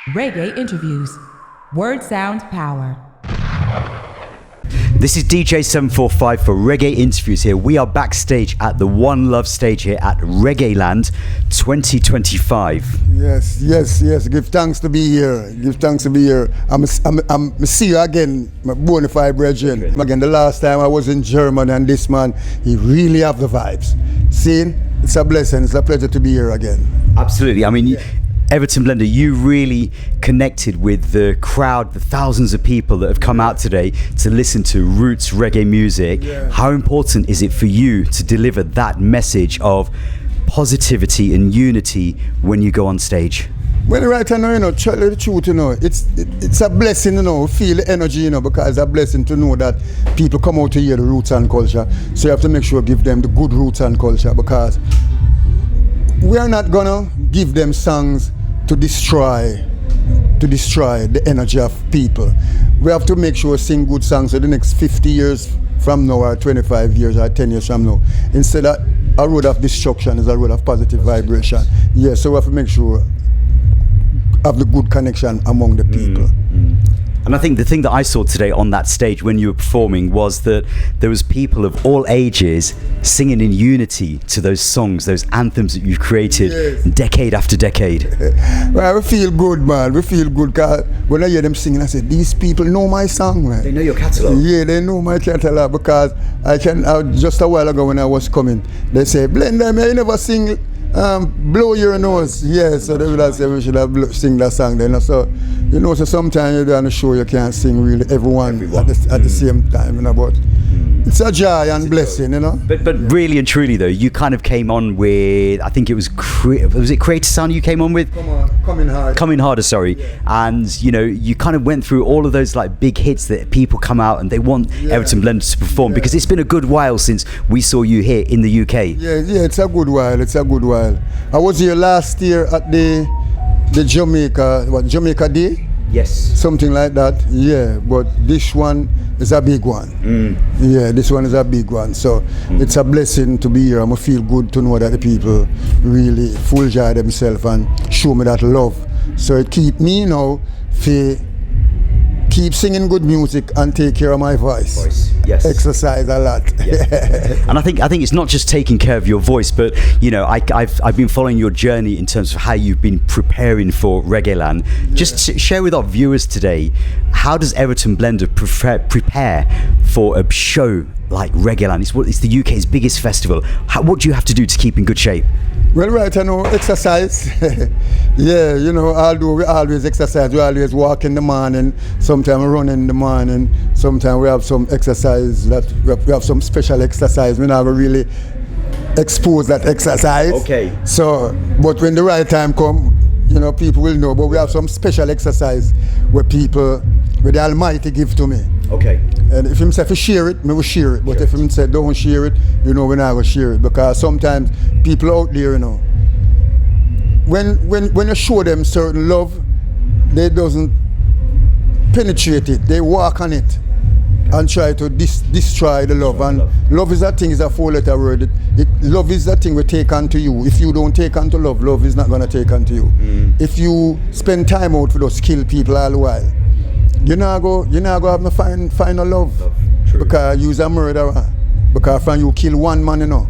Reggae interviews. Word sound power. This is DJ 745 for Reggae Interviews here. We are backstage at the One Love stage here at Reggae Land 2025. Yes. Give thanks to be here. I'm see you again, my bona fide brethren. Again, the last time I was in Germany, and this man, he really have the vibes. See, it's a blessing. It's a pleasure to be here again. Absolutely. I mean, Everton Blender, you really connected with the crowd, the thousands of people that have come out today to listen to roots reggae music. Yeah. How important is it for you to deliver that message of positivity and unity when you go on stage? Well, right now, tell you the truth, it's a blessing, feel the energy, because it's a blessing to know that people come out to hear the roots and culture. So you have to make sure give them the good roots and culture, because we are not gonna give them songs to destroy the energy of people. We have to make sure sing good songs for the next 50 years from now, or 25 years, or 10 years from now. Instead of a road of destruction is a road of positive vibration. Yeah, so we have to make sure have the good connection among the people. And I think the thing that I saw today on that stage when you were performing was that there was people of all ages singing in unity to those songs, those anthems that you've created. Yes. Decade after decade. Well, we feel good, man. We feel good, because when I hear them singing, I say, these people know my song, man. They know your catalogue. Yeah, they know my catalog, because just a while ago when I was coming, they say, Blender, may you never sing blow your nose. Yeah, so they would have said we should have sing that song then. So, so sometimes you're on a show you can't sing really everyone. At the same time, but it's a joy and blessing, But really and truly though, you kind of came on with, I think it was it Creator Sound you came on with? Coming Harder, sorry. Yeah. And you kind of went through all of those like big hits that people come out and they want Everton Blender to perform, because it's been a good while since we saw you here in the UK. Yeah, it's a good while. I was here last year at the Jamaica Day? Yes. Something like that, yeah, but this one is a big one. Yeah, this one is a big one. So it's a blessing to be here. I feel good to know that the people really full joy themselves and show me that love. So it keep me keep singing good music and take care of my voice. Yes. Exercise a lot. Yes. And I think it's not just taking care of your voice, but I've been following your journey in terms of how you've been preparing for Reggae Land. Yeah. Just share with our viewers today, how does Everton Blender prepare for a show like Reggae Land? It's the UK's biggest festival. What do you have to do to keep in good shape? Well, right, exercise. Yeah, although we always exercise, we always walk in the morning, sometimes we run in the morning, sometimes we have some exercise, we have some special exercise. We never really expose that exercise. Okay. So, but when the right time come, people will know, but we have some special exercise where the Almighty give to me. Okay. And if him say to share it, me will share it. But if him say don't share it, we're not gonna share it, because sometimes people out there, when you show them certain love, they doesn't penetrate it. They walk on it and try to destroy the love. And love is a thing, is a 4-letter word. Love is a thing we take onto you. If you don't take onto love is not gonna take onto you. If you spend time out with us, kill people all the while, you're not go have no final love. True. Because you're a murderer. Because from you kill one man, and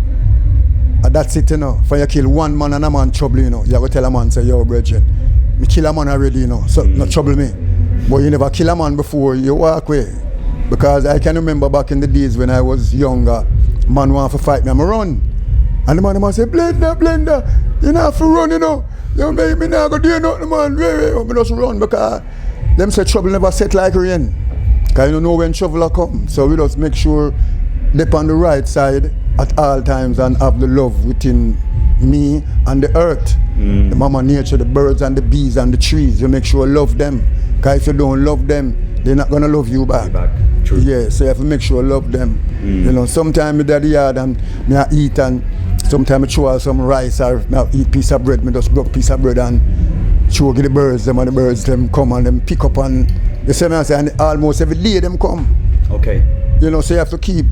that's it, From you kill one man and a man trouble, you have to tell a man, say, yo, brethren, me kill a man already, so not trouble me. But you never kill a man before you walk away. Because I can remember back in the days when I was younger, man want to fight me, I'm run. And the man say, Blender, you have to run, You make me not go do nothing, man. Me just run, because them say trouble never set like rain. Because you don't know when trouble will come. So we just make sure they're on the right side at all times and have the love within me and the earth. The mama nature, the birds and the bees and the trees. You make sure you love them. Because if you don't love them, they're not going to love you back. True. Yeah, so you have to make sure you love them. Sometimes I at the yard and I eat, and sometimes I throw out some rice, or I eat piece of bread, I just broke piece of bread and throw the birds, and the birds them come and them pick up, and the same as and almost every day them come. Okay. So you have to keep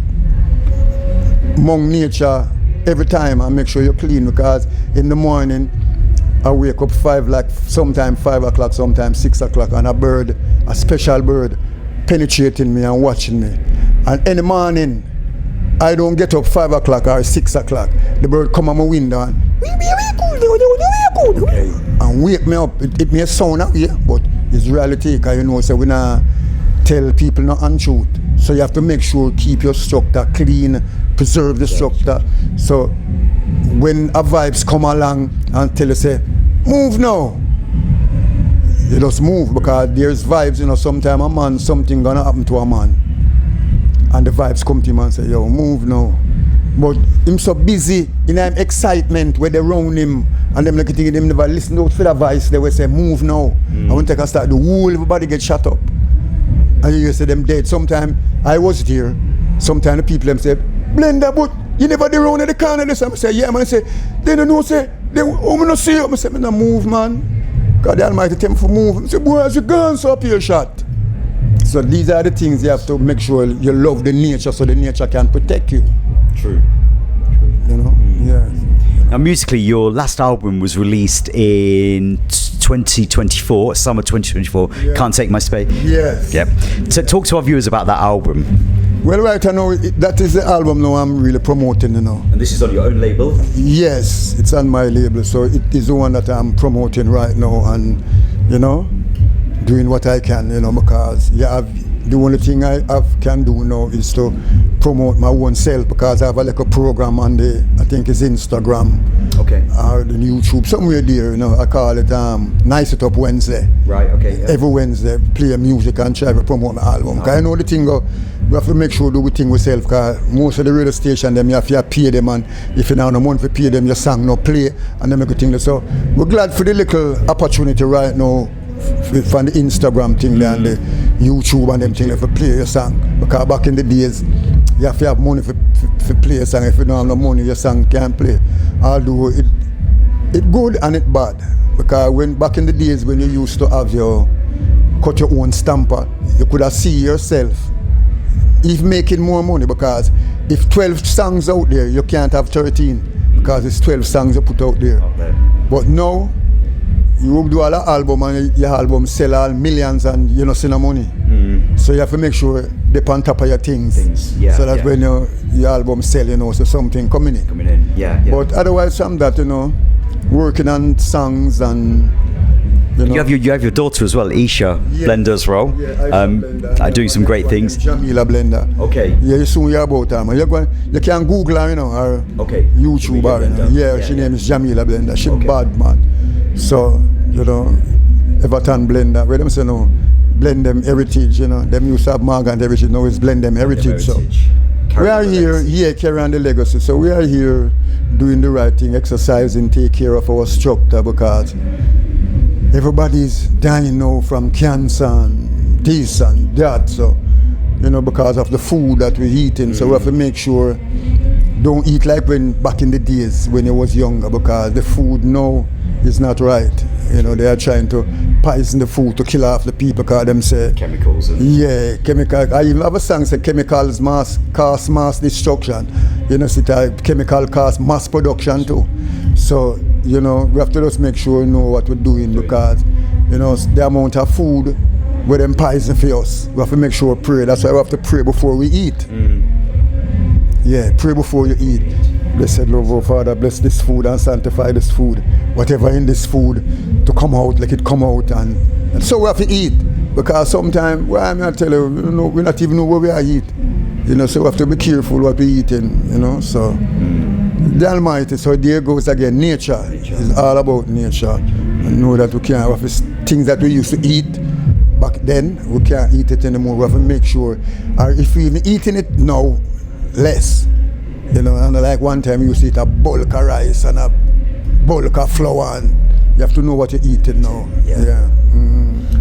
among nature every time and make sure you're clean, because in the morning I wake up sometimes 5 o'clock, sometimes 6 o'clock, and a special bird, penetrating me and watching me. And any morning, I don't get up 5 o'clock or 6 o'clock. The bird come on my window and wake me up. It may sound out here, but it's reality, because so we not tell people not untruth. So you have to make sure keep your structure clean, preserve the structure. So when a vibes come along and tell you say, move now, you just move, because there's vibes, sometimes a man, something gonna happen to a man. And the vibes come to him and say, yo, move now. But him so busy in him excitement where they round him, and them like him never listen out for the voice. They will say, move now. I want to start the whole everybody get shut up. And you say them dead. Sometimes I was there. Sometimes the people them say, Blender, but you never the round at the corner. I say, yeah, man. I say, they don't know, say, they not see you. I say, man, move, man. God the Almighty tell me for move. I say, boy, as you gone, so up your shot. So these are the things you have to make sure you love the nature, so the nature can protect you. True. Yeah. Now, musically, your last album was released in 2024, summer 2024. Yeah. Can't Take My Space. Yes. Yep. So talk to our viewers about that album. Well, right now, that is the album now I'm really promoting, And this is on your own label? Yes, it's on my label, so it is the one that I'm promoting right now, and, doing what I can, because the only thing I can do now is to promote my own self, because I have a program on I think it's Instagram. Okay. Or the YouTube, somewhere there, I call it Nice It Up Wednesday. Right, okay. Yeah. Every Wednesday, play music and try to promote my album. Because I know the thing, we have to make sure do we thing ourselves, because most of the radio station, you have to pay them, and if you don't have no money to pay them, your song no play, and them everything. So we're glad for the little opportunity right now from the Instagram thing and the YouTube and them thing for play your song. Because back in the days, you have to have money for play a song. If you don't have no money, your song can't play. Although it good and it bad. Because back in the days when you used to have cut your own stamper, you could have see yourself even making more money, because if 12 songs out there, you can't have 13, because it's 12 songs you put out there. But now, you will do all an album and your album sell all millions and you don't see no money. So you have to make sure they're on top of your things. Yeah, so that when your album sell, so something coming in. Yeah. But otherwise from that, working on songs and you have your daughter as well, Isha Blender as well. Blender. Doing some great things. Jamila Blender. Okay. Yeah, you soon hear about her. You can Google her, or YouTube her. Yeah, she name is Jamila Blender. She bad man. So, Everton Blender, where them say no, blend them heritage, them used to have Morgan heritage, now it's blend them heritage. So we are here carrying the legacy. So we are here doing the right thing, exercising, take care of our structure, because everybody's dying now from cancer and this and that. So, because of the food that we're eating. So we have to make sure don't eat like back in the days when you was younger, because the food now is not right. They are trying to poison the food to kill off the people, because them say chemicals. Chemical. I even have a song say chemicals cause mass destruction. Chemical cause mass production too. So we have to just make sure we know what we're doing, because the amount of food where them poison for us. We have to make sure we pray. That's why we have to pray before we eat. Yeah, pray before you eat. Blessed Lord, oh Father, bless this food and sanctify this food. Whatever in this food to come out, like it come out. And so we have to eat. Because sometimes, I'm going to tell you, we not even know where we are eat. So we have to be careful what we're eating, so. The Almighty, so there goes again, nature. It's all about nature. And know that we can't have things that we used to eat back then, we can't eat it anymore. We have to make sure, or if we're even eating it now, less. And like one time you used to eat a bulk of rice and a bulk of flour, and you have to know what you're eating now. Yeah.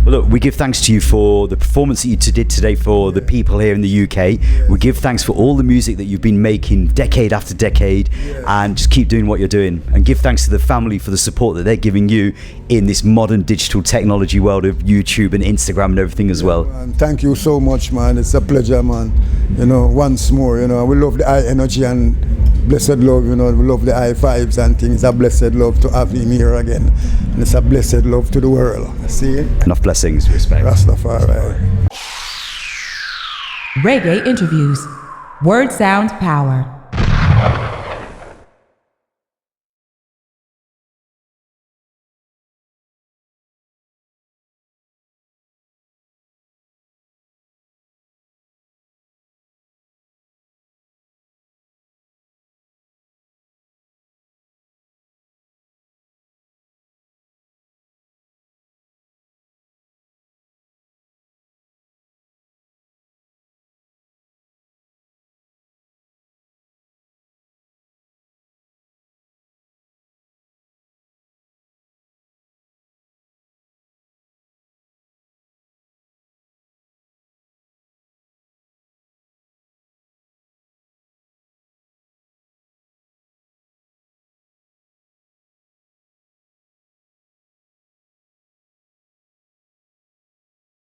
Well, look, we give thanks to you for the performance that you did today for the people here in the UK. We give thanks for all the music that you've been making decade after decade, and just keep doing what you're doing. And give thanks to the family for the support that they're giving you in this modern digital technology world of YouTube and Instagram and everything as well. Man, thank you so much, man. It's a pleasure, man. Once more, we love the high energy and blessed love, we love the high fives and things. It's a blessed love to have him here again. And it's a blessed love to the world. See? Enough blessings, respect. Rastafari. Reggae interviews. Word sound power.